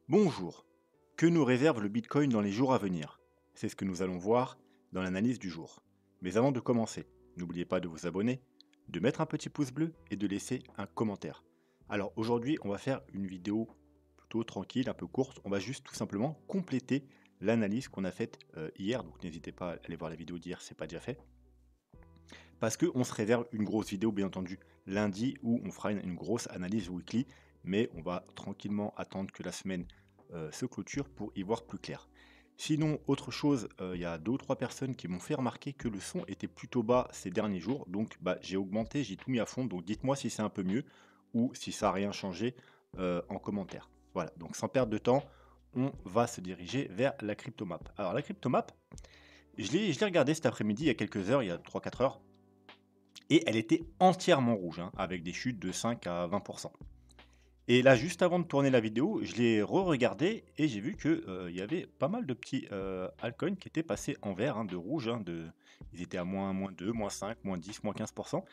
Bonjour. Que nous réserve le Bitcoin dans les jours à venir? C'est ce que nous allons voir dans l'analyse du jour. Mais avant de commencer, n'oubliez pas de vous abonner, de mettre un petit pouce bleu et de laisser un commentaire. Alors aujourd'hui, on va faire une vidéo plutôt tranquille, un peu courte. On va juste tout simplement compléter l'analyse qu'on a faite hier. Donc n'hésitez pas à aller voir la vidéo d'hier, c'est pas déjà fait. Parce qu'on se réserve une grosse vidéo, bien entendu, lundi où on fera une grosse analyse weekly. Mais on va tranquillement attendre que la semaine se clôture pour y voir plus clair. Sinon, autre chose, il y a 2 ou 3 personnes qui m'ont fait remarquer que le son était plutôt bas ces derniers jours. Donc j'ai augmenté, j'ai tout mis à fond. Donc dites-moi si c'est un peu mieux ou si ça n'a rien changé en commentaire. Voilà, donc sans perdre de temps, on va se diriger vers la cryptomap. Alors la cryptomap, je l'ai regardée cet après-midi il y a quelques heures, il y a 3 4 heures, et elle était entièrement rouge, hein, avec des chutes de 5 à 20%. Et là, juste avant de tourner la vidéo, je l'ai re-regardé et j'ai vu que, il y avait pas mal de petits, altcoins qui étaient passés en vert, hein, de rouge, hein, ils étaient à -2, -5, -10, -15%.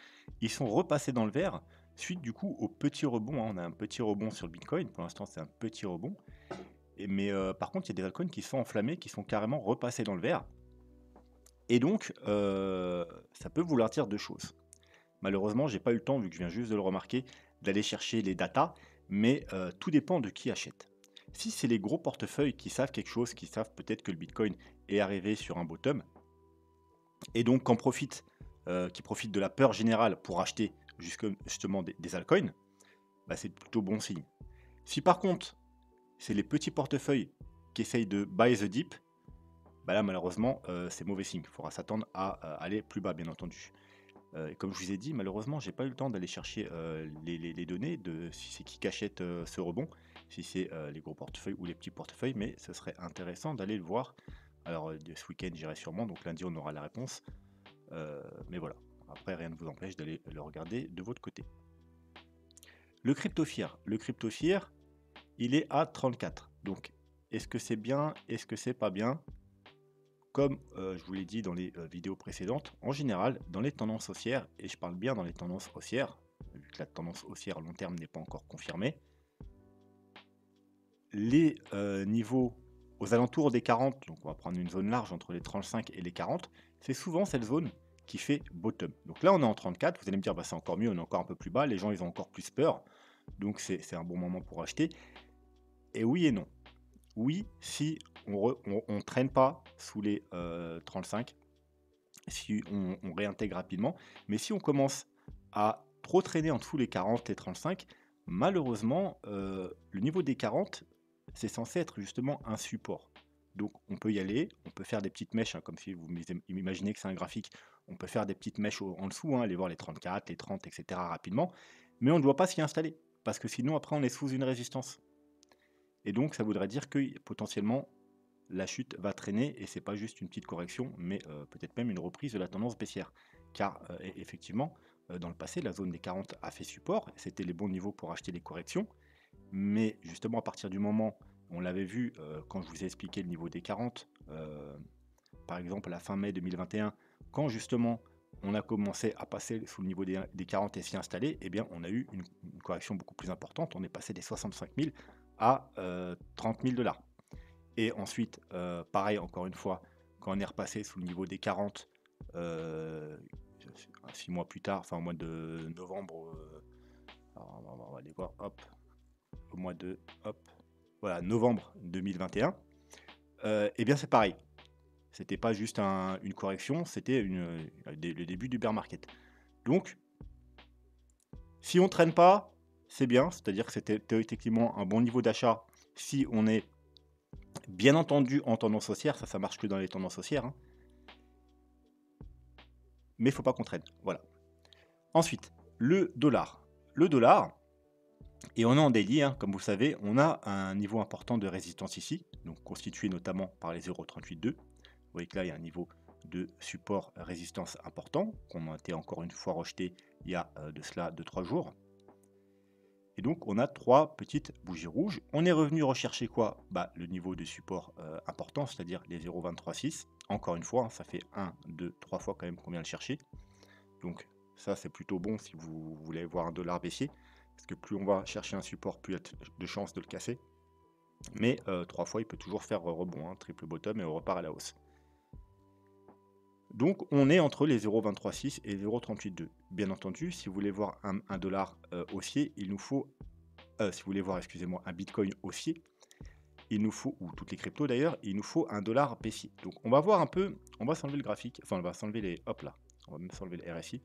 Ils sont repassés dans le vert suite du coup au petit rebond, hein. On a un petit rebond sur le Bitcoin. Pour l'instant, c'est un petit rebond mais par contre, il y a des altcoins qui sont enflammés, qui sont carrément repassés dans le vert et donc ça peut vouloir dire 2 choses. Malheureusement, j'ai pas eu le temps, vu que je viens juste de le remarquer, d'aller chercher les datas, mais tout dépend de qui achète. Si c'est les gros portefeuilles qui savent quelque chose, qui savent peut-être que le Bitcoin est arrivé sur un bottom, et donc qui profitent de la peur générale pour acheter justement des altcoins, bah, c'est plutôt bon signe. Si par contre, c'est les petits portefeuilles qui essayent de buy the dip, bah là malheureusement, c'est mauvais signe. Il faudra s'attendre à aller plus bas, bien entendu. Et comme je vous ai dit, malheureusement, j'ai pas eu le temps d'aller chercher les données de si c'est qui achète ce rebond, si c'est les gros portefeuilles ou les petits portefeuilles, mais ce serait intéressant d'aller le voir. Alors, ce week-end, j'irai sûrement, donc lundi, on aura la réponse. Mais voilà. Après, rien ne vous empêche d'aller le regarder de votre côté. Le cryptofear. Le cryptofear, il est à 34. Donc, est-ce que c'est bien? Est-ce que c'est pas bien? Comme je vous l'ai dit dans les vidéos précédentes, en général, dans les tendances haussières, et je parle bien dans les tendances haussières, vu que la tendance haussière long terme n'est pas encore confirmée, les niveaux aux alentours des 40, donc on va prendre une zone large entre les 35 et les 40, c'est souvent cette zone qui fait bottom. Donc là, on est en 34, vous allez me dire, bah, c'est encore mieux, on est encore un peu plus bas, les gens, ils ont encore plus peur, donc c'est un bon moment pour acheter. Et oui et non. Oui, si on traîne pas sous les 35, si on réintègre rapidement. Mais si on commence à trop traîner en dessous les 40, les 35, malheureusement, le niveau des 40, c'est censé être justement un support. Donc on peut y aller, on peut faire des petites mèches, hein, comme si vous imaginez que c'est un graphique, on peut faire des petites mèches en dessous, hein, aller voir les 34, les 30, etc. rapidement, mais on ne doit pas s'y installer, parce que sinon après on est sous une résistance. Et donc ça voudrait dire que potentiellement la chute va traîner et c'est pas juste une petite correction, mais peut-être même une reprise de la tendance baissière. Car effectivement, dans le passé, la zone des 40 a fait support, c'était les bons niveaux pour acheter les corrections, mais justement à partir du moment, on l'avait vu quand je vous ai expliqué le niveau des 40, par exemple à la fin mai 2021, quand justement on a commencé à passer sous le niveau des 40 et s'y installer, eh bien on a eu une correction beaucoup plus importante, on est passé des 65 000 à 30 000 $. Et ensuite, pareil, encore une fois, quand on est repassé sous le niveau des 40, 6 mois plus tard, enfin au mois de novembre, alors on va aller voir, hop, au mois de, hop, voilà, novembre 2021, et bien c'est pareil. C'était pas juste une correction, c'était le début du bear market. Donc, si on traîne pas, c'est bien, c'est-à-dire que c'était théoriquement un bon niveau d'achat si on est bien entendu en tendance haussière, ça marche que dans les tendances haussières, hein, mais il ne faut pas qu'on traîne. Voilà. Ensuite, le dollar. Le dollar, et on est en daily, hein, comme vous le savez, on a un niveau important de résistance ici, donc constitué notamment par les 0,382. Vous voyez que là, il y a un niveau de support résistance important, qu'on a été encore une fois rejeté il y a de cela 2-3 jours. Et donc, on a 3 petites bougies rouges. On est revenu rechercher quoi? Le niveau de support important, c'est-à-dire les 0,236. Encore une fois, hein, ça fait 1, 2, 3 fois quand même qu'on vient le chercher. Donc ça, c'est plutôt bon si vous voulez voir un dollar baissier, parce que plus on va chercher un support, plus il y a de chances de le casser. Mais 3 fois, il peut toujours faire rebond, hein, triple bottom et on repart à la hausse. Donc on est entre les 0,236 et 0,382. Bien entendu, si vous voulez voir un dollar haussier, il nous faut, si vous voulez voir, excusez-moi, un Bitcoin haussier, il nous faut, ou toutes les cryptos d'ailleurs, il nous faut un dollar baissier. Donc on va voir un peu, on va s'enlever le graphique, enfin on va s'enlever les, hop là, on va même s'enlever le RSI.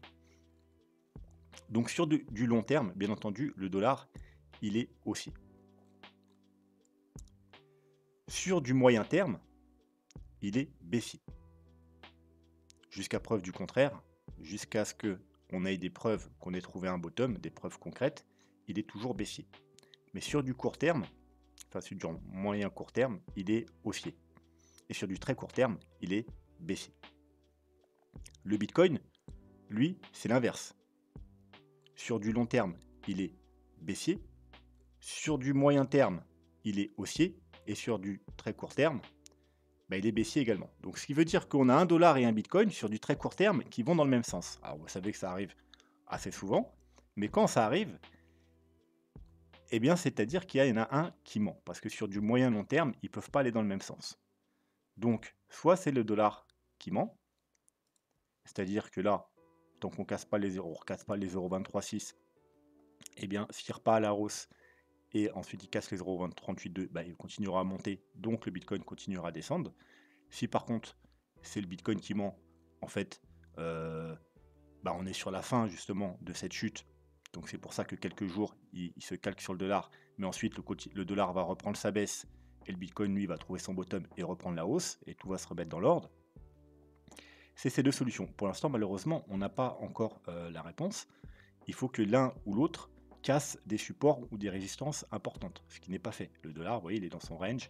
Donc sur du long terme, bien entendu, le dollar, il est haussier. Sur du moyen terme, il est baissier. Jusqu'à preuve du contraire, jusqu'à ce qu'on ait des preuves, qu'on ait trouvé un bottom, des preuves concrètes, il est toujours baissier. Mais sur du court terme, enfin sur du moyen court terme, il est haussier. Et sur du très court terme, il est baissier. Le Bitcoin, lui, c'est l'inverse. Sur du long terme, il est baissier. Sur du moyen terme, il est haussier. Et sur du très court terme, il est baissier également. Donc ce qui veut dire qu'on a un dollar et un Bitcoin sur du très court terme qui vont dans le même sens. Alors vous savez que ça arrive assez souvent, mais quand ça arrive, eh bien c'est-à-dire qu'il y en a un qui ment. Parce que sur du moyen long terme, ils ne peuvent pas aller dans le même sens. Donc soit c'est le dollar qui ment, c'est-à-dire que là, tant qu'on ne casse pas les 0, on ne casse pas les 0,236, eh bien s'il repart à la hausse et ensuite il casse les 0,232, il continuera à monter, donc le Bitcoin continuera à descendre. Si par contre c'est le Bitcoin qui ment, en fait, on est sur la fin justement de cette chute. Donc c'est pour ça que quelques jours, il se calque sur le dollar, mais ensuite le dollar va reprendre sa baisse et le Bitcoin, lui, va trouver son bottom et reprendre la hausse, et tout va se remettre dans l'ordre. C'est ces deux solutions. Pour l'instant, malheureusement, on n'a pas encore la réponse. Il faut que l'un ou l'autre casse des supports ou des résistances importantes, ce qui n'est pas fait. Le dollar, vous voyez, il est dans son range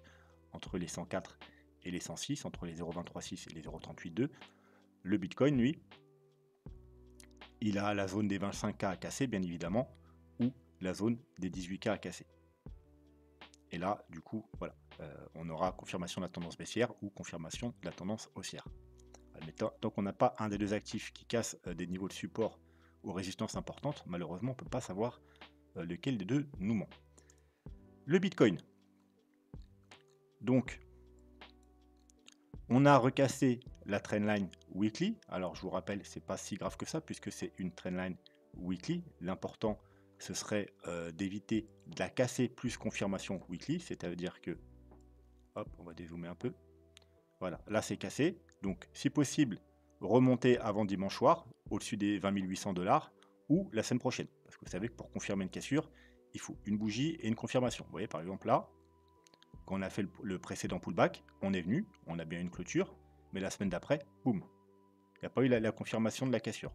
entre les 104 et les 106, entre les 0,236 et les 0,382. Le Bitcoin, lui, il a la zone des 25K à casser, bien évidemment, ou la zone des 18K à casser. Et là, du coup, voilà, on aura confirmation de la tendance baissière ou confirmation de la tendance haussière. Mais tant qu'on n'a pas un des deux actifs qui casse des niveaux de support ou résistance importantes, malheureusement, on ne peut pas savoir lequel des deux nous ment. Le Bitcoin. Donc, on a recassé la trendline weekly. Alors, je vous rappelle, c'est pas si grave que ça puisque c'est une trendline weekly. L'important, ce serait d'éviter de la casser plus confirmation weekly. C'est-à-dire que, hop, on va dézoomer un peu. Voilà, là c'est cassé. Donc, si possible, remonter avant dimanche soir, au-dessus des 20 800 $, ou la semaine prochaine. Parce que vous savez que pour confirmer une cassure, il faut une bougie et une confirmation. Vous voyez, par exemple là, quand on a fait le précédent pullback, on est venu, on a bien une clôture, mais la semaine d'après, boum, il n'y a pas eu la confirmation de la cassure.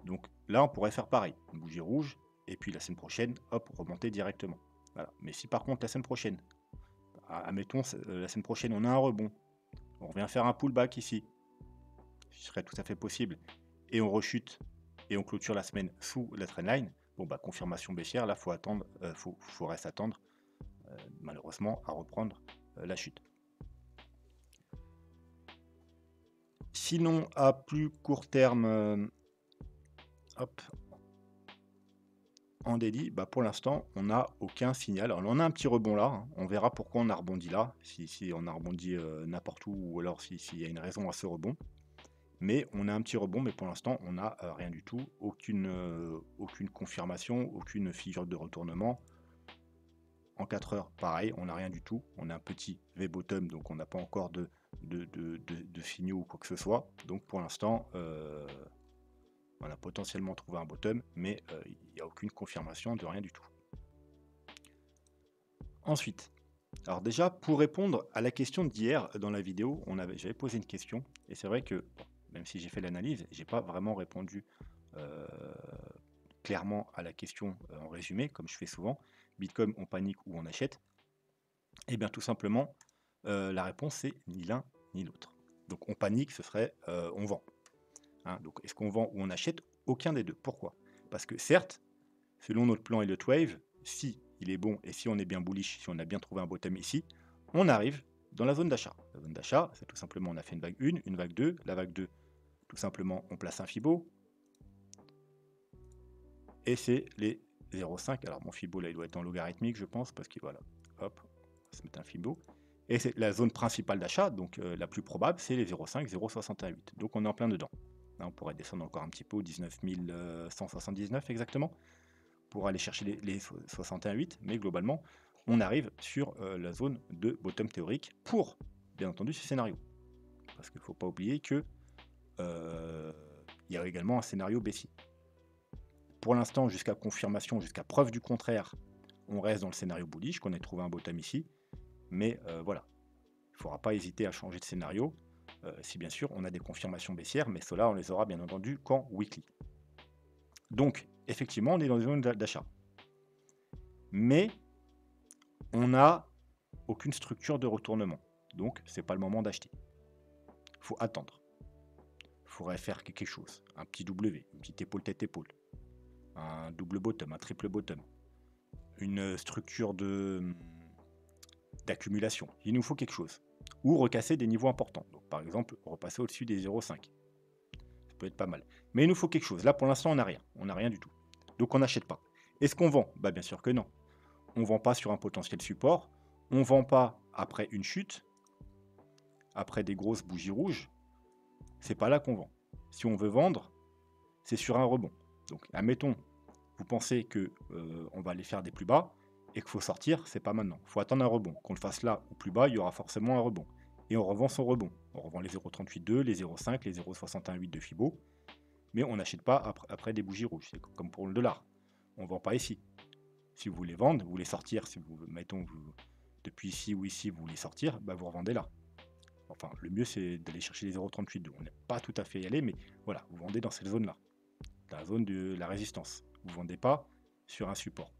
Donc là, on pourrait faire pareil, une bougie rouge, et puis la semaine prochaine, hop, remonter directement. Voilà. Mais si par contre la semaine prochaine, admettons la semaine prochaine, on a un rebond, on revient faire un pullback ici, ce serait tout à fait possible, et on rechute, et on clôture la semaine sous la trendline, confirmation baissière, là, faut attendre, faut rester attendre, malheureusement, à reprendre la chute. Sinon, à plus court terme, hop, en daily, pour l'instant, on n'a aucun signal. Alors, on a un petit rebond là, hein. On verra pourquoi on a rebondi là, si on a rebondi n'importe où, ou alors s'il y a une raison à ce rebond. Mais on a un petit rebond, mais pour l'instant, on n'a rien du tout, aucune confirmation, aucune figure de retournement. En 4 heures, pareil, on n'a rien du tout. On a un petit V-bottom, donc on n'a pas encore de signaux ou quoi que ce soit. Donc pour l'instant, on a potentiellement trouvé un bottom, mais il n'y a aucune confirmation de rien du tout. Ensuite, alors déjà, pour répondre à la question d'hier dans la vidéo, j'avais posé une question, et c'est vrai que, même si j'ai fait l'analyse, j'ai pas vraiment répondu clairement à la question en résumé, comme je fais souvent. Bitcoin, on panique ou on achète? Eh bien, tout simplement, la réponse c'est ni l'un ni l'autre. Donc, on panique, ce serait on vend. Hein, donc, est-ce qu'on vend ou on achète? Aucun des deux. Pourquoi? Parce que certes, selon notre plan Elliott Wave, si il est bon et si on est bien bullish, si on a bien trouvé un bottom ici, on arrive dans la zone d'achat. La zone d'achat, c'est tout simplement, on a fait une vague 1, une vague 2. La vague 2, tout simplement, on place un Fibo. Et c'est les 0,5. Alors mon Fibo là il doit être en logarithmique je pense parce que voilà, hop, on va se mettre un Fibo. Et c'est la zone principale d'achat, donc la plus probable c'est les 0,5, 0,618. Donc on est en plein dedans. Là on pourrait descendre encore un petit peu au 19 179 exactement pour aller chercher les 61,8, mais globalement on arrive sur la zone de bottom théorique pour bien entendu ce scénario. Parce qu'il ne faut pas oublier que il y a également un scénario baissier. Pour l'instant, jusqu'à confirmation, jusqu'à preuve du contraire, on reste dans le scénario bullish, qu'on ait trouvé un bottom ici. Mais voilà, il ne faudra pas hésiter à changer de scénario, si bien sûr on a des confirmations baissières, mais cela on les aura bien entendu qu'en weekly. Donc, effectivement, on est dans une zone d'achat. Mais on n'a aucune structure de retournement. Donc, c'est pas le moment d'acheter. Il faut attendre. Il faudrait faire quelque chose. Un petit W, une petite épaule tête-épaule. Un double bottom, un triple bottom. Une structure d'accumulation. Il nous faut quelque chose. Ou recasser des niveaux importants. Donc, par exemple, repasser au-dessus des 0,5. Ça peut être pas mal. Mais il nous faut quelque chose. Là, pour l'instant, on n'a rien. On n'a rien du tout. Donc, on n'achète pas. Est-ce qu'on vend? Bah, bien sûr que non. On ne vend pas sur un potentiel support. On ne vend pas après une chute. Après des grosses bougies rouges. C'est pas là qu'on vend. Si on veut vendre, c'est sur un rebond. Donc, admettons, vous pensez que on va aller faire des plus bas et qu'il faut sortir, c'est pas maintenant. Il faut attendre un rebond. Qu'on le fasse là ou plus bas, il y aura forcément un rebond. Et on revend son rebond. On revend les 0,38,2, les 0,5, les 0,618 de Fibo. Mais on n'achète pas après des bougies rouges. C'est comme pour le dollar. On ne vend pas ici. Si vous voulez vendre, vous voulez sortir, si vous, mettons, depuis ici ou ici, vous voulez sortir, bah vous revendez là. Enfin, le mieux, c'est d'aller chercher les 0,38,2. On n'est pas tout à fait y aller, mais voilà, vous vendez dans cette zone-là. La zone de la résistance. Vous ne vendez pas sur un support.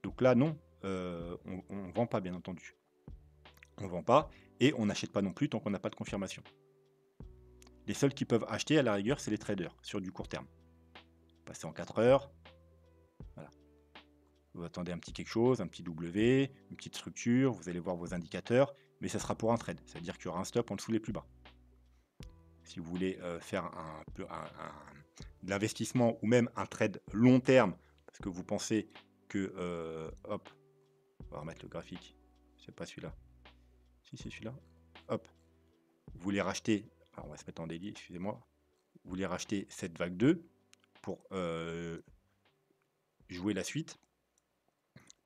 Donc là, non, on ne vend pas, bien entendu. On ne vend pas et on n'achète pas non plus tant qu'on n'a pas de confirmation. Les seuls qui peuvent acheter, à la rigueur, c'est les traders sur du court terme. Passer en 4 heures. Voilà. Vous attendez un petit quelque chose, un petit W, une petite structure, vous allez voir vos indicateurs, mais ça sera pour un trade. Ça veut dire qu'il y aura un stop en dessous les plus bas. Si vous voulez faire de l'investissement ou même un trade long terme, parce que vous pensez que, hop, on va remettre le graphique, c'est pas celui-là, si c'est celui-là, hop, vous voulez racheter, alors on va se mettre en daily, excusez-moi, vous voulez racheter cette vague 2 pour jouer la suite,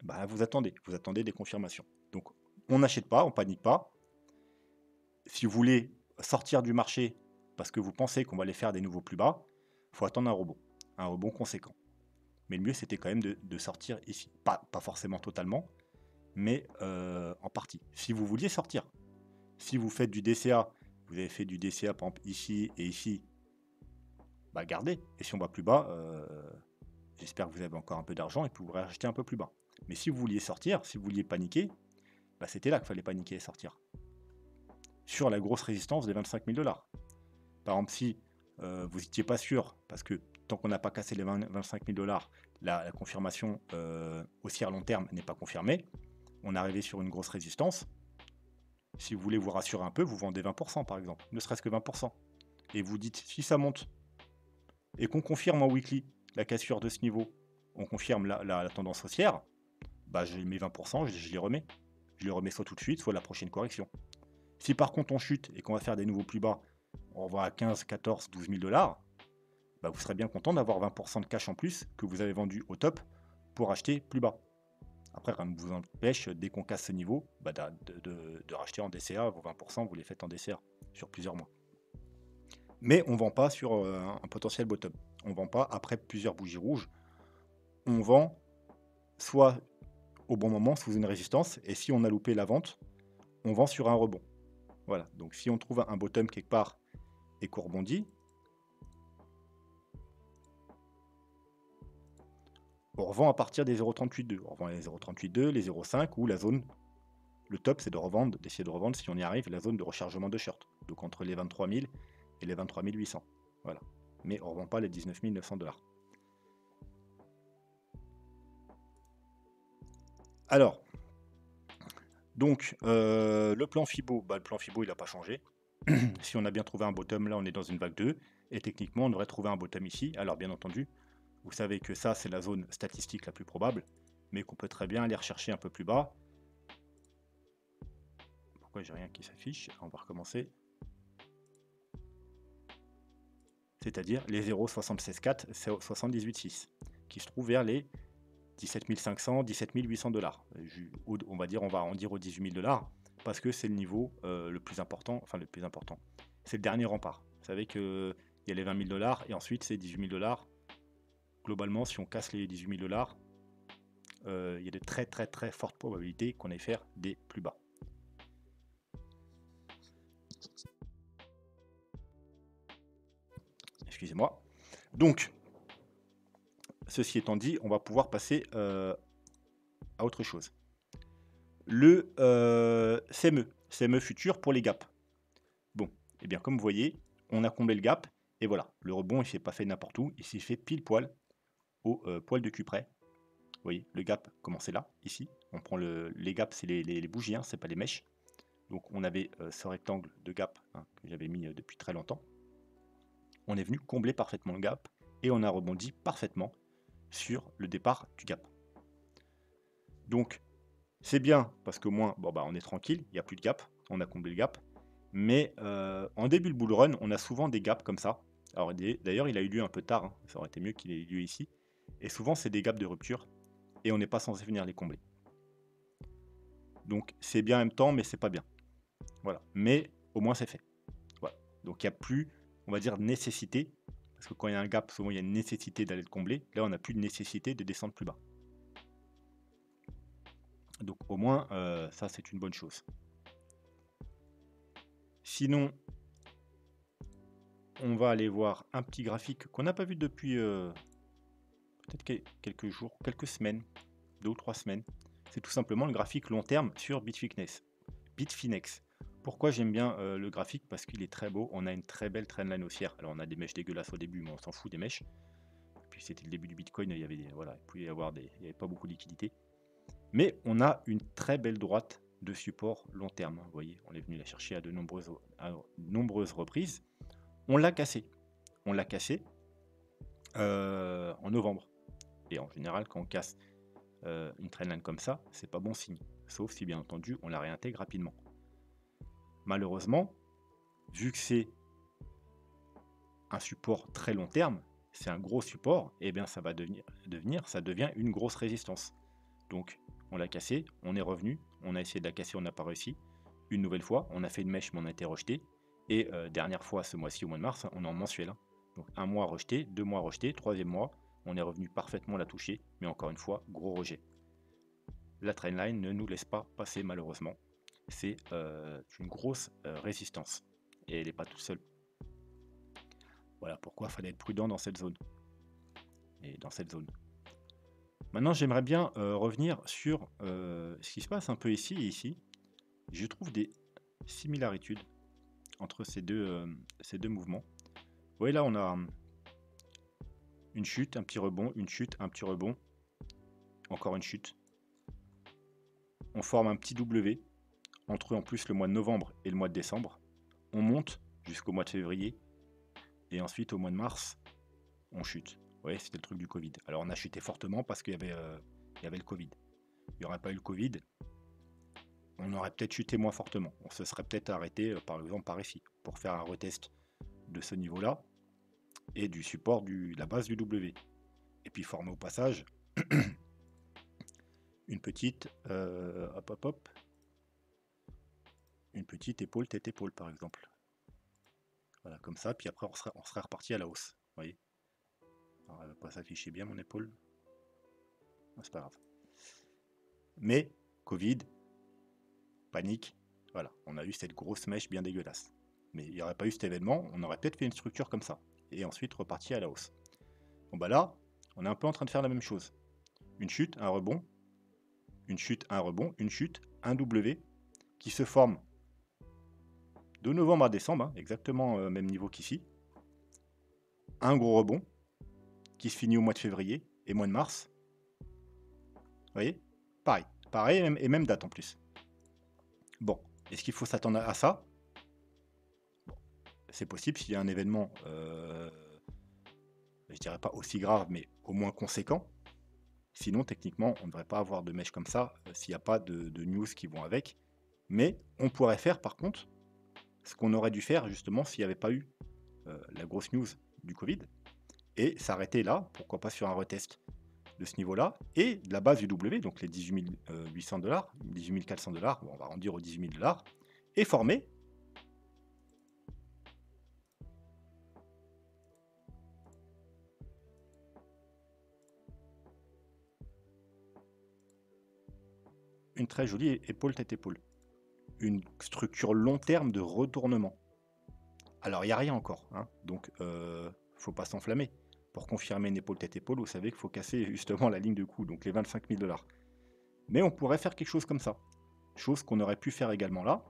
bah vous attendez des confirmations. Donc on n'achète pas, on panique pas. Si vous voulez sortir du marché parce que vous pensez qu'on va aller faire des nouveaux plus bas, il faut attendre un rebond conséquent. Mais le mieux, c'était quand même de sortir ici. Pas forcément totalement, mais en partie. Si vous vouliez sortir, si vous faites du DCA, vous avez fait du DCA par exemple ici et ici, bah gardez. Et si on va plus bas, j'espère que vous avez encore un peu d'argent et que vous pourrez acheter un peu plus bas. Mais si vous vouliez sortir, si vous vouliez paniquer, bah c'était là qu'il fallait paniquer et sortir. Sur la grosse résistance des 25 000 $. Par exemple, si vous n'étiez pas sûr, parce que tant qu'on n'a pas cassé les 25 000 $, la confirmation haussière long terme n'est pas confirmée, on est arrivé sur une grosse résistance. Si vous voulez vous rassurer un peu, vous vendez 20% par exemple, ne serait-ce que 20%. Et vous dites, si ça monte, et qu'on confirme en weekly la cassure de ce niveau, on confirme la tendance haussière, bah j'ai mes 20%, je les remets. Je les remets soit tout de suite, soit la prochaine correction. Si par contre on chute et qu'on va faire des nouveaux plus bas, on va à 15, 14, 12 000 $, bah vous serez bien content d'avoir 20% de cash en plus que vous avez vendu au top pour acheter plus bas. Après, rien ne vous empêche, dès qu'on casse ce niveau, bah de racheter en DCA, vos 20%, vous les faites en DCA sur plusieurs mois. Mais on ne vend pas sur un potentiel bottom. On ne vend pas après plusieurs bougies rouges. On vend soit au bon moment sous une résistance, et si on a loupé la vente, on vend sur un rebond. Voilà, donc si on trouve un bottom quelque part et qu'on rebondit, on revend à partir des 0,38,2. On revend les 0,38,2, les 0,5 ou la zone. Le top, c'est de revendre, d'essayer de revendre, si on y arrive, la zone de rechargement de short. Donc entre les 23 000 et les 23 800. Voilà. Mais on ne revend pas les 19 900 $. Alors, donc, le plan Fibo, bah, le plan Fibo, il n'a pas changé. Si on a bien trouvé un bottom, là, on est dans une vague 2. Et techniquement, on aurait trouvé un bottom ici. Alors, bien entendu, vous savez que ça, c'est la zone statistique la plus probable, mais qu'on peut très bien aller rechercher un peu plus bas. Pourquoi j'ai rien qui s'affiche? On va recommencer. C'est-à-dire les 0,76,4, 78,6, qui se trouvent vers les 17 500, 17 800 $. On va dire, on va arrondir aux 18 000 $, parce que c'est le niveau le plus important, enfin le plus important. C'est le dernier rempart. Vous savez qu'il y a les 20 000 $ et ensuite c'est 18 000 $. Globalement, si on casse les 18 000 $, il y a de très très très fortes probabilités qu'on aille faire des plus bas. Excusez-moi. Donc, ceci étant dit, on va pouvoir passer à autre chose. Le CME futur pour les gaps. Bon, et bien comme vous voyez, on a comblé le gap, et voilà, le rebond il s'est pas fait n'importe où, il s'est fait pile poil au poil de cul près. Vous voyez, le gap commençait là, ici. On prend les gaps, c'est les bougies, hein, c'est pas les mèches. Donc on avait ce rectangle de gap que j'avais mis depuis très longtemps. On est venu combler parfaitement le gap, et on a rebondi parfaitement sur le départ du gap. Donc c'est bien parce qu'au moins bon, bah, on est tranquille, il n'y a plus de gap, on a comblé le gap. Mais en début de bull run, on a souvent des gaps comme ça. Alors d'ailleurs, il a eu lieu un peu tard, hein. Ça aurait été mieux qu'il ait eu lieu ici. Et souvent, c'est des gaps de rupture et on n'est pas censé venir les combler. Donc c'est bien en même temps, mais c'est pas bien. Voilà. Mais au moins c'est fait. Voilà. Donc il n'y a plus, on va dire, nécessité. Parce que quand il y a un gap, souvent il y a une nécessité d'aller le combler. Là, on n'a plus de nécessité de descendre plus bas. Donc au moins, ça c'est une bonne chose. Sinon, on va aller voir un petit graphique qu'on n'a pas vu depuis peut-être quelques jours, quelques semaines, 2 ou 3 semaines. C'est tout simplement le graphique long terme sur Bitfinex. Pourquoi j'aime bien le graphique? Parce qu'il est très beau, on a une très belle trendline haussière. Alors on a des mèches dégueulasses au début, mais on s'en fout des mèches. Puis c'était le début du Bitcoin, il y avait voilà, il n'y avait pas beaucoup de liquidité. Mais on a une très belle droite de support long terme. Vous voyez, on est venu la chercher à de nombreuses reprises. On l'a cassé. On l'a cassé en novembre. Et en général, quand on casse une trendline comme ça, c'est pas bon signe. Sauf si bien entendu on la réintègre rapidement. Malheureusement, vu que c'est un support très long terme, c'est un gros support, et bien ça va ça devient une grosse résistance. Donc on l'a cassé, on est revenu, on a essayé de la casser, on n'a pas réussi. Une nouvelle fois, on a fait une mèche, mais on a été rejeté. Et dernière fois, ce mois-ci, au mois de mars, on est en mensuel. Donc un mois rejeté, 2 mois rejeté, troisième mois, on est revenu parfaitement la toucher, mais encore une fois, gros rejet. La trendline ne nous laisse pas passer malheureusement. C'est une grosse résistance. Et elle n'est pas toute seule. Voilà pourquoi il fallait être prudent dans cette zone. Et dans cette zone. Maintenant, j'aimerais bien revenir sur ce qui se passe un peu ici et ici. Je trouve des similarités entre ces deux mouvements. Vous voyez là, on a une chute, un petit rebond, une chute, un petit rebond, encore une chute. On forme un petit W entre en plus le mois de novembre et le mois de décembre. On monte jusqu'au mois de février et ensuite au mois de mars, on chute. Vous voyez, c'était le truc du Covid. Alors on a chuté fortement parce qu'il y avait le Covid. Il n'y aurait pas eu le Covid, on aurait peut-être chuté moins fortement. On se serait peut-être arrêté, par exemple, par ici, pour faire un retest de ce niveau-là et du support de la base du W. Et puis former au passage une petite une petite épaule, tête-épaule, par exemple. Voilà, comme ça, puis après on serait reparti à la hausse. Vous voyez. Alors, elle va pas s'afficher bien mon épaule. C'est pas grave. Mais, Covid, panique, voilà, on a eu cette grosse mèche bien dégueulasse. Mais il n'y aurait pas eu cet événement, on aurait peut-être fait une structure comme ça. Et ensuite reparti à la hausse. Bon bah là, on est un peu en train de faire la même chose. Une chute, un rebond, une chute, un rebond, une chute, un W, qui se forme de novembre à décembre, exactement même niveau qu'ici. Un gros rebond, qui se finit au mois de février et mois de mars. Vous voyez? Pareil, et même date en plus. Bon, est-ce qu'il faut s'attendre à ça? Bon, c'est possible s'il y a un événement, je dirais pas aussi grave, mais au moins conséquent. Sinon, techniquement, on ne devrait pas avoir de mèche comme ça s'il n'y a pas de news qui vont avec. Mais on pourrait faire, par contre, ce qu'on aurait dû faire, justement, s'il n'y avait pas eu la grosse news du Covid, et s'arrêter là, pourquoi pas sur un retest de ce niveau-là, et de la base du W, donc les 18 800 $, 18 400 $, bon, on va arrondir aux 18 000 $, et former une très jolie épaule tête-épaule. Une structure long terme de retournement. Alors, il n'y a rien encore, hein, donc faut pas s'enflammer. Pour confirmer une épaule tête-épaule, vous savez qu'il faut casser justement la ligne de coup, donc les 25 000 $. Mais on pourrait faire quelque chose comme ça. Chose qu'on aurait pu faire également là,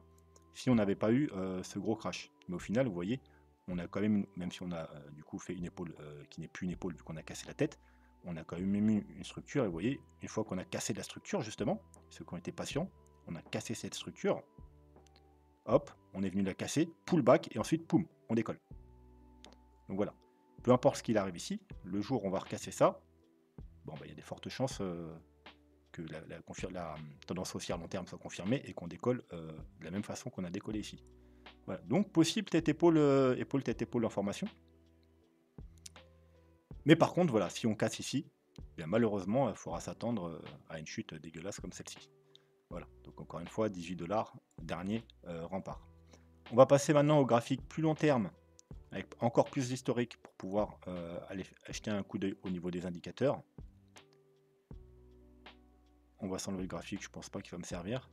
si on n'avait pas eu ce gros crash. Mais au final, vous voyez, on a quand même si on a du coup fait une épaule qui n'est plus une épaule vu qu'on a cassé la tête, on a quand même eu une structure, et vous voyez, une fois qu'on a cassé la structure, justement, ceux qui ont été patients, on a cassé cette structure, hop, on est venu la casser, pullback, et ensuite, poum, on décolle. Donc voilà, peu importe ce qu'il arrive ici, le jour où on va recasser ça, bon, bah, il y a des fortes chances que la tendance haussière long terme soit confirmée et qu'on décolle de la même façon qu'on a décollé ici. Voilà. Donc possible tête-épaule, tête-épaule en formation. Mais par contre, voilà, si on casse ici, bien malheureusement, il faudra s'attendre à une chute dégueulasse comme celle-ci. Voilà, donc encore une fois, 18 $, dernier rempart. On va passer maintenant au graphique plus long terme, avec encore plus d'historique pour pouvoir aller acheter un coup d'œil au niveau des indicateurs. On va s'enlever le graphique, je pense pas qu'il va me servir.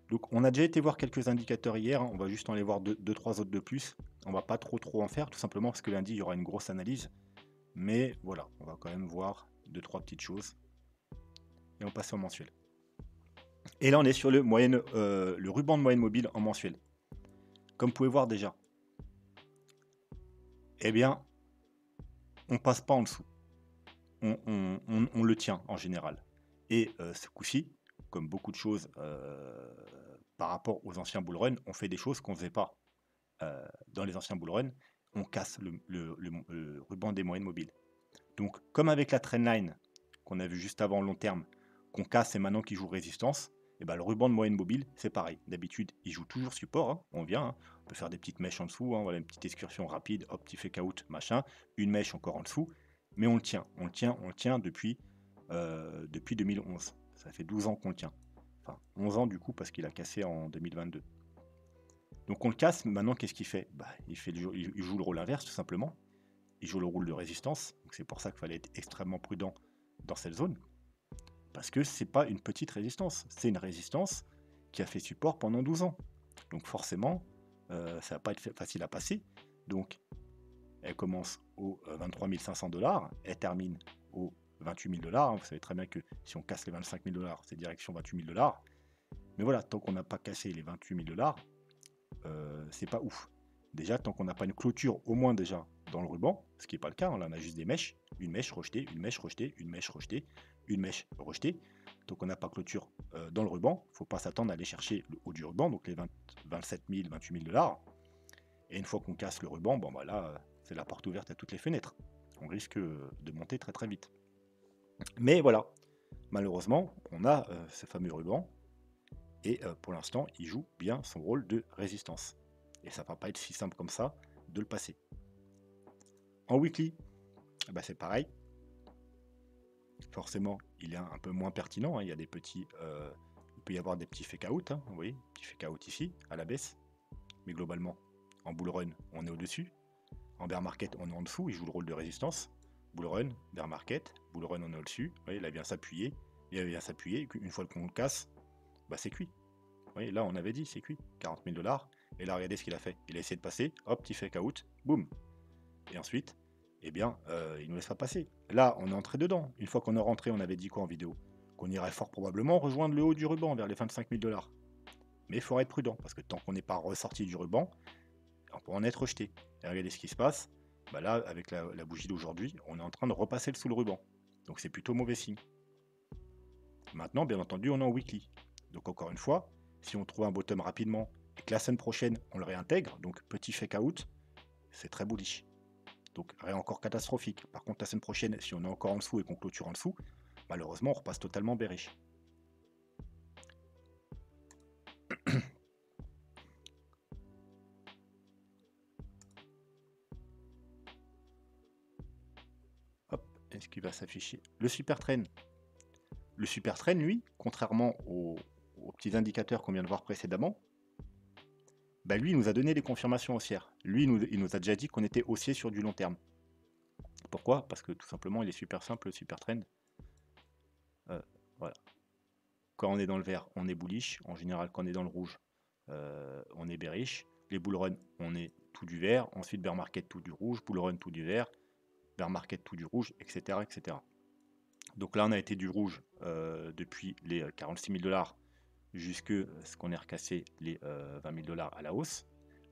Donc on a déjà été voir quelques indicateurs hier, hein, on va juste en aller voir 2-3 autres de plus. On va pas trop en faire, tout simplement parce que lundi il y aura une grosse analyse. Mais voilà, on va quand même voir 2-3 petites choses. Et on passe au mensuel. Et là on est sur le ruban de moyenne mobile en mensuel. Comme vous pouvez voir déjà, eh bien, on passe pas en dessous. On le tient en général. Et ce coup-ci, comme beaucoup de choses par rapport aux anciens bullrun, on fait des choses qu'on ne faisait pas dans les anciens bullrun. On casse le ruban des moyennes mobiles. Donc, comme avec la trendline qu'on a vu juste avant long terme, qu'on casse et maintenant qu'il joue résistance, et ben le ruban de moyenne mobile, c'est pareil. D'habitude, il joue toujours support, hein, on vient, hein, on peut faire des petites mèches en dessous, hein, voilà, une petite excursion rapide, hop, petit fake out, machin, une mèche encore en dessous, mais on le tient depuis 2011. Ça fait 12 ans qu'on le tient. Enfin, 11 ans du coup, parce qu'il a cassé en 2022. Donc on le casse, maintenant qu'est-ce qu'il fait, bah, il joue le rôle inverse tout simplement. Il joue le rôle de résistance, donc c'est pour ça qu'il fallait être extrêmement prudent dans cette zone. Parce que c'est pas une petite résistance, c'est une résistance qui a fait support pendant 12 ans. Donc forcément, ça va pas être facile à passer. Donc elle commence aux 23 500 $, elle termine aux 28 000 $. Vous savez très bien que si on casse les 25 000 $, c'est direction 28 000 $. Mais voilà, tant qu'on n'a pas cassé les 28 000 $, c'est pas ouf. Déjà, tant qu'on n'a pas une clôture, au moins déjà dans le ruban, ce qui n'est pas le cas, là on a juste des mèches, une mèche rejetée, une mèche rejetée, une mèche rejetée, une mèche rejetée. Donc on n'a pas clôture dans le ruban, il ne faut pas s'attendre à aller chercher le haut du ruban, donc les 27 000, 28 000 $. Et une fois qu'on casse le ruban, bon bah là, c'est la porte ouverte à toutes les fenêtres. On risque de monter très très vite. Mais voilà, malheureusement, on a ce fameux ruban, et pour l'instant, il joue bien son rôle de résistance. Et ça ne va pas être si simple comme ça de le passer. En weekly, bah c'est pareil. Forcément, il est un peu moins pertinent, hein. Il y a des petits, il peut y avoir des petits fake out, hein. Vous voyez, petit fake out ici, à la baisse. Mais globalement, en bull run, on est au-dessus. En bear market, on est en dessous, il joue le rôle de résistance. Bull run, bear market, bull run, on est au-dessus. Vous voyez, il vient s'appuyer. Il vient s'appuyer. Une fois qu'on le casse, bah c'est cuit. Vous voyez, là, on avait dit, c'est cuit. 40 000 $. Et là, regardez ce qu'il a fait. Il a essayé de passer. Hop, petit fake out. Boum. Et ensuite, eh bien, il nous laisse pas passer. Là, on est entré dedans. Une fois qu'on est rentré, on avait dit quoi en vidéo? Qu'on irait fort probablement rejoindre le haut du ruban, vers les 25 000 $. Mais il faudra être prudent, parce que tant qu'on n'est pas ressorti du ruban, on peut en être rejeté. Et regardez ce qui se passe. Bah là, avec la bougie d'aujourd'hui, on est en train de repasser sous le ruban. Donc c'est plutôt mauvais signe. Maintenant, bien entendu, on est en weekly. Donc encore une fois, si on trouve un bottom rapidement et que la semaine prochaine, on le réintègre, donc petit fake out, c'est très bullish. Donc rien encore catastrophique. Par contre, la semaine prochaine, si on est encore en dessous et qu'on clôture en dessous, malheureusement, on repasse totalement bearish. Hop, est-ce qu'il va s'afficher? Le super trend. Le super trend, lui, contrairement aux petits indicateurs qu'on vient de voir précédemment, bah lui, il nous a donné des confirmations haussières. Lui, il nous a déjà dit qu'on était haussier sur du long terme. Pourquoi? Parce que tout simplement, il est super simple, le super trend. Voilà. Quand on est dans le vert, on est bullish. En général, quand on est dans le rouge, on est bearish. Les bull run, on est tout du vert. Ensuite, bear market, tout du rouge. Bull run, tout du vert. Bear market, tout du rouge, etc., etc. Donc là, on a été du rouge depuis les 46 000 $ jusque ce qu'on est recassé les 20 000 $ à la hausse.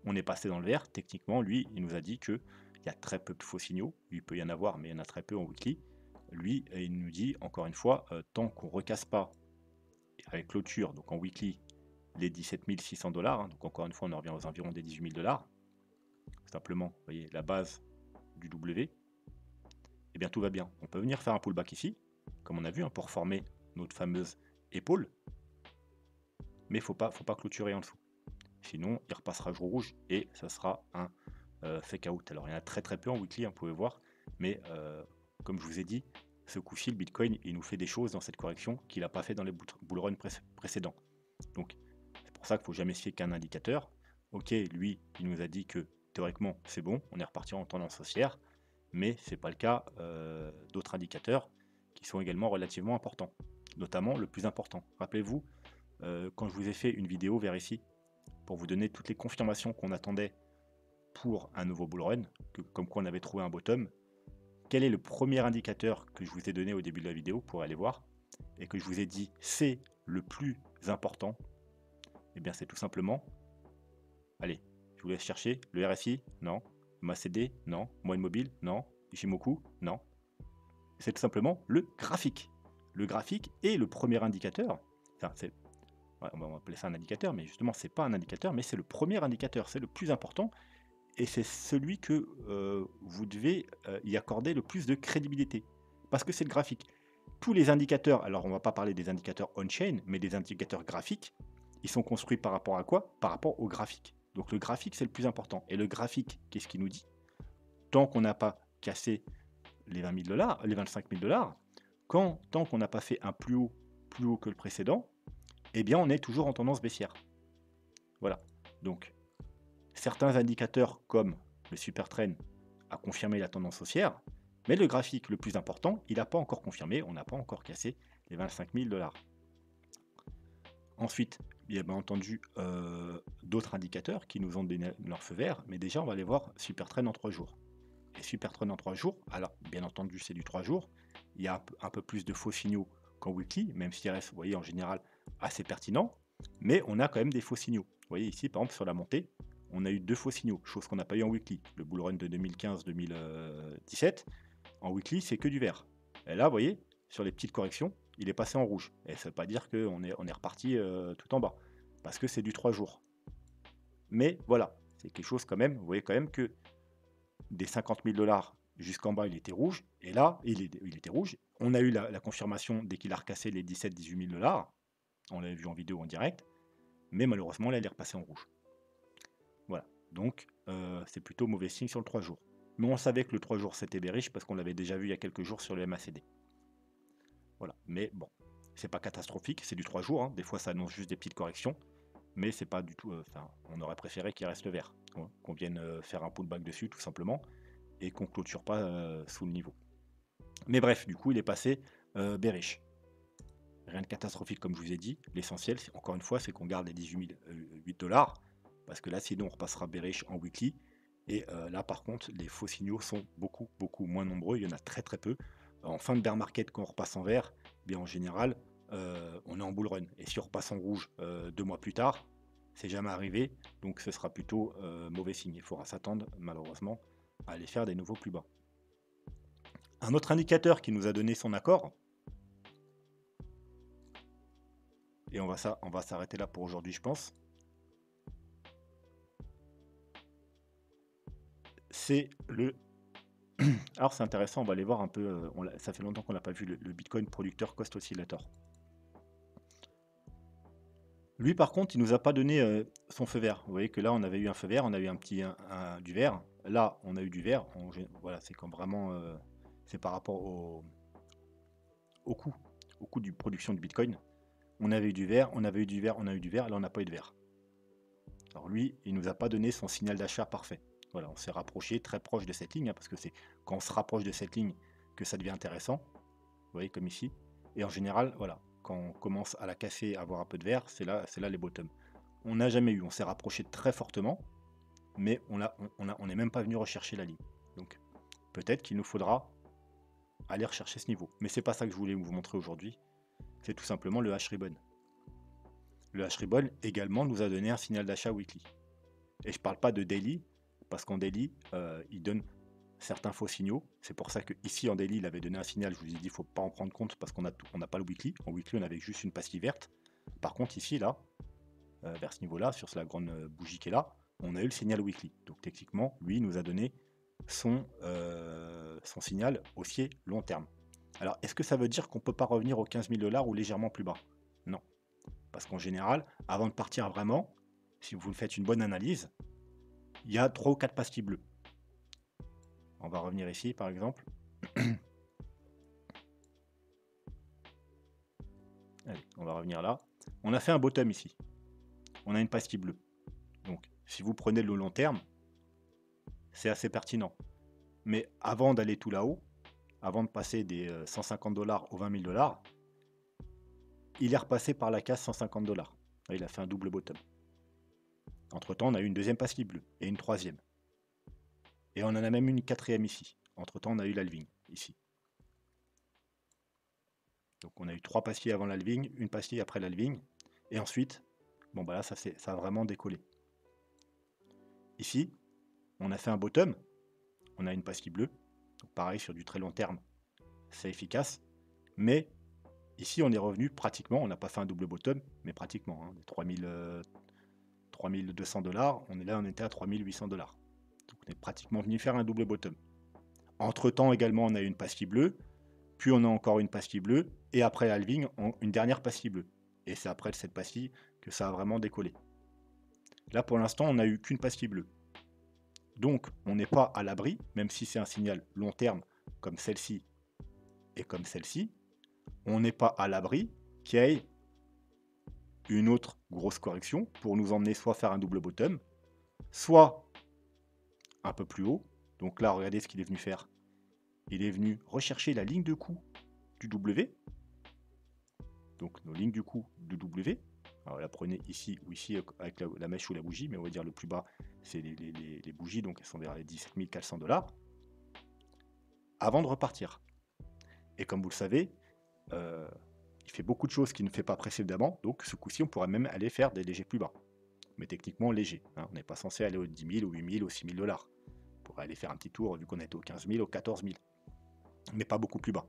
On est passé dans le vert. Techniquement, lui, il nous a dit qu'il y a très peu de faux signaux. Il peut y en avoir, mais il y en a très peu en weekly. Lui, il nous dit, encore une fois, tant qu'on ne recasse pas avec clôture, donc en weekly, les 17 600 $, hein, donc encore une fois, on en revient aux environs des 18 000 $. Simplement, vous voyez, la base du W, et bien tout va bien. On peut venir faire un pullback ici, comme on a vu, hein, pour former notre fameuse épaule, mais il ne faut pas clôturer en dessous. Sinon, il repassera jour rouge et ça sera un fake out. Alors, il y en a très très peu en weekly, hein, vous pouvez voir, mais comme je vous ai dit, ce coup-ci, le Bitcoin, il nous fait des choses dans cette correction qu'il n'a pas fait dans les bull run précédents. Donc, c'est pour ça qu'il ne faut jamais se fier qu'à un indicateur. Ok, lui, il nous a dit que théoriquement, c'est bon, on est reparti en tendance haussière, mais ce n'est pas le cas d'autres indicateurs qui sont également relativement importants, notamment le plus important. Rappelez-vous, quand je vous ai fait une vidéo vers ici, pour vous donner toutes les confirmations qu'on attendait pour un nouveau bull run, comme quoi on avait trouvé un bottom, quel est le premier indicateur que je vous ai donné au début de la vidéo pour aller voir, et que je vous ai dit c'est le plus important? Et bien c'est tout simplement, allez, je vous laisse chercher, le RSI, non, MACD, non, moyenne mobile, non, Ichimoku, non. C'est tout simplement le graphique. Le graphique est le premier indicateur, enfin c'est, on va appeler ça un indicateur, mais justement c'est pas un indicateur, mais c'est le premier indicateur, c'est le plus important, et c'est celui que vous devez y accorder le plus de crédibilité, parce que c'est le graphique. Tous les indicateurs, alors on va pas parler des indicateurs on-chain, mais des indicateurs graphiques, ils sont construits par rapport à quoi? Par rapport au graphique. Donc le graphique, c'est le plus important. Et le graphique, qu'est-ce qu'il nous dit? Tant qu'on n'a pas cassé les 20 000 $, les 25 000 $, tant qu'on n'a pas fait un plus haut que le précédent, eh bien on est toujours en tendance baissière. Voilà. Donc certains indicateurs comme le super trend a confirmé la tendance haussière, mais le graphique le plus important, il n'a pas encore confirmé, on n'a pas encore cassé les 25 000 $. Ensuite, il y a bien entendu d'autres indicateurs qui nous ont donné leur feu vert, mais déjà on va aller voir super trend en 3 jours. Et super trend en 3 jours, alors bien entendu c'est du 3 jours, il y a un peu plus de faux signaux qu'en weekly, même s'il reste, vous voyez, en général assez pertinent, mais on a quand même des faux signaux. Vous voyez ici, par exemple, sur la montée, on a eu 2 faux signaux, chose qu'on n'a pas eu en weekly. Le bull run de 2015-2017, en weekly, c'est que du vert. Et là, vous voyez, sur les petites corrections, il est passé en rouge. Et ça ne veut pas dire qu'on est reparti tout en bas, parce que c'est du 3 jours. Mais voilà, c'est quelque chose quand même, vous voyez quand même que des 50 000 $ jusqu'en bas, il était rouge. Et là, il était rouge. On a eu la confirmation dès qu'il a recassé les 17-18 000 $. On l'avait vu en vidéo en direct. Mais malheureusement, là, il est repassé en rouge. Voilà. Donc, c'est plutôt mauvais signe sur le 3 jours. Mais on savait que le 3 jours, c'était bearish parce qu'on l'avait déjà vu il y a quelques jours sur le MACD. Voilà. Mais bon, c'est pas catastrophique. C'est du 3 jours. Hein. Des fois, ça annonce juste des petites corrections. Mais c'est pas du tout... on aurait préféré qu'il reste vert. Hein, qu'on vienne faire un pullback dessus, tout simplement. Et qu'on clôture pas sous le niveau. Mais bref, du coup, il est passé bearish. Rien de catastrophique, comme je vous ai dit. L'essentiel, encore une fois, c'est qu'on garde les 18 008 $. Parce que là, sinon, on repassera bearish en weekly. Et là, par contre, les faux signaux sont beaucoup moins nombreux. Il y en a très peu. En fin de bear market, quand on repasse en vert, bien en général, on est en bull run. Et si on repasse en rouge 2 mois plus tard, c'est jamais arrivé. Donc ce sera plutôt mauvais signe. Il faudra s'attendre, malheureusement, à aller faire des nouveaux plus bas. Un autre indicateur qui nous a donné son accord, et on va s'arrêter là pour aujourd'hui, je pense, c'est le Alors c'est intéressant, on va aller voir un peu, ça fait longtemps qu'on n'a pas vu le Bitcoin Producteur Cost Oscillator. Lui par contre, il nous a pas donné son feu vert. Vous voyez que là on avait eu un feu vert, on a eu du vert. Là on a eu du vert. Voilà, c'est comme vraiment, c'est par rapport au coût, au coût de production du Bitcoin. On avait eu du vert, on avait eu du vert, on a eu du vert, là on n'a pas eu de vert. Alors lui, il nous a pas donné son signal d'achat parfait. Voilà, on s'est rapproché très proche de cette ligne, hein, parce que c'est quand on se rapproche de cette ligne que ça devient intéressant. Vous voyez, comme ici. Et en général, voilà, quand on commence à la casser, à avoir un peu de vert, c'est là les bottoms. On n'a jamais eu, on s'est rapproché très fortement, mais on n'est même pas venu rechercher la ligne. Donc peut-être qu'il nous faudra aller rechercher ce niveau. Mais c'est pas ça que je voulais vous montrer aujourd'hui. C'est tout simplement le H-Ribbon. Le H-Ribbon également nous a donné un signal d'achat weekly. Et je ne parle pas de daily, parce qu'en daily, il donne certains faux signaux. C'est pour ça qu'ici en daily, il avait donné un signal. Je vous ai dit, il ne faut pas en prendre compte parce qu'on n'a pas le weekly. En weekly, on avait juste une pastille verte. Par contre, ici, là, vers ce niveau-là, sur la grande bougie qui est là, on a eu le signal weekly. Donc techniquement, lui, il nous a donné son signal haussier long terme. Alors, est-ce que ça veut dire qu'on ne peut pas revenir aux 15 000 $ ou légèrement plus bas? Non. Parce qu'en général, avant de partir vraiment, si vous faites une bonne analyse, il y a 3 ou 4 pastilles bleues. On va revenir ici, par exemple. Allez, on va revenir là. On a fait un bottom ici. On a une pastille bleue. Donc, si vous prenez le long terme, c'est assez pertinent. Mais avant d'aller tout là-haut, avant de passer des 150 $ aux 20 000 $, il est repassé par la case 150 $. Il a fait un double bottom. Entre-temps, on a eu une deuxième pastille bleue et une troisième. Et on en a même une quatrième ici. Entre-temps, on a eu l'halving ici. Donc on a eu 3 pastilles avant l'halving, une pastille après l'halving. Et ensuite, bon bah là, ça a vraiment décollé. Ici, on a fait un bottom. On a une pastille bleue. Donc pareil, sur du très long terme, c'est efficace. Mais ici, on est revenu pratiquement, on n'a pas fait un double bottom, mais pratiquement. Hein, 3200 $, on était à 3800 $. Donc on est pratiquement venu faire un double bottom. Entre-temps, également, on a eu une pastille bleue, puis on a encore une pastille bleue, et après halving, une dernière pastille bleue. Et c'est après cette pastille que ça a vraiment décollé. Là, pour l'instant, on n'a eu qu'une pastille bleue. Donc, on n'est pas à l'abri, même si c'est un signal long terme, comme celle-ci et comme celle-ci, on n'est pas à l'abri qu'il y ait une autre grosse correction pour nous emmener soit faire un double bottom, soit un peu plus haut. Donc là, regardez ce qu'il est venu faire. Il est venu rechercher la ligne de coup du W. Donc nos lignes du coup du W. Alors la prenez ici ou ici avec la mèche ou la bougie, mais on va dire le plus bas, c'est les bougies, donc elles sont vers les 17 400 $, avant de repartir. Et comme vous le savez, il fait beaucoup de choses qu'il ne fait pas précédemment, donc ce coup-ci, on pourrait même aller faire des légers plus bas. Mais techniquement léger. Hein. On n'est pas censé aller aux 10 000, aux 8 000, aux 6 000 $. On pourrait aller faire un petit tour, vu qu'on était aux 15 000, aux 14 000. Mais pas beaucoup plus bas.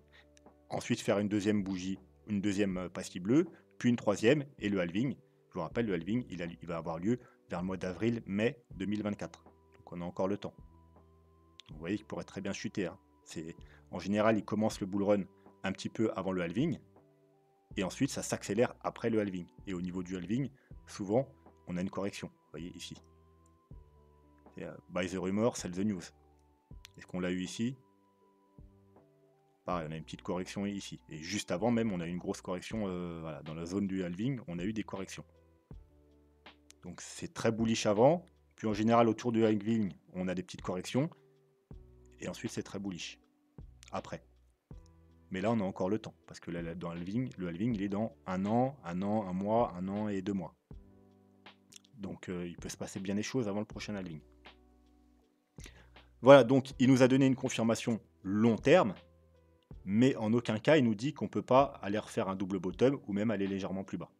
Ensuite, faire une deuxième bougie, une deuxième pastille bleue, puis une troisième, et le halving. Je vous rappelle, le halving, il va avoir lieu vers le mois d'avril-mai 2024. Donc on a encore le temps. Vous voyez qu'il pourrait très bien chuter. Hein. En général, il commence le bull run un petit peu avant le halving, et ensuite ça s'accélère après le halving. Et au niveau du halving, souvent, on a une correction. Vous voyez ici. By the rumor, sell the news. Est-ce qu'on l'a eu ici? Pareil, on a une petite correction ici. Et juste avant même, on a eu une grosse correction voilà, dans la zone du halving, on a eu des corrections. Donc c'est très bullish avant, puis en général autour du halving, on a des petites corrections, et ensuite c'est très bullish après. Mais là, on a encore le temps, parce que là, dans le halving, il est dans un an, un mois, 1 an et 2 mois. Donc il peut se passer bien des choses avant le prochain halving. Voilà, donc il nous a donné une confirmation long terme, mais en aucun cas il nous dit qu'on ne peut pas aller refaire un double bottom ou même aller légèrement plus bas.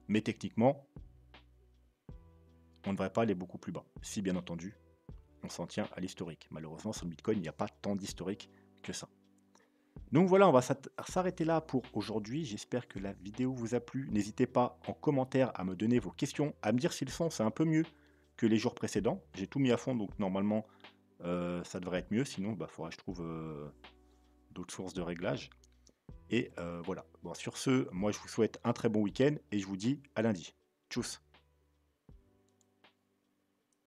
Mais techniquement, on ne devrait pas aller beaucoup plus bas, si bien entendu on s'en tient à l'historique. Malheureusement sur le Bitcoin, il n'y a pas tant d'historique que ça. Donc voilà, on va s'arrêter là pour aujourd'hui. J'espère que la vidéo vous a plu. N'hésitez pas en commentaire à me donner vos questions, à me dire si le son c'est un peu mieux que les jours précédents. J'ai tout mis à fond, donc normalement Ça devrait être mieux, sinon il faudra que je trouve d'autres sources de réglage. Et voilà. Bon, sur ce, moi je vous souhaite un très bon week-end et je vous dis à lundi. Tchuss.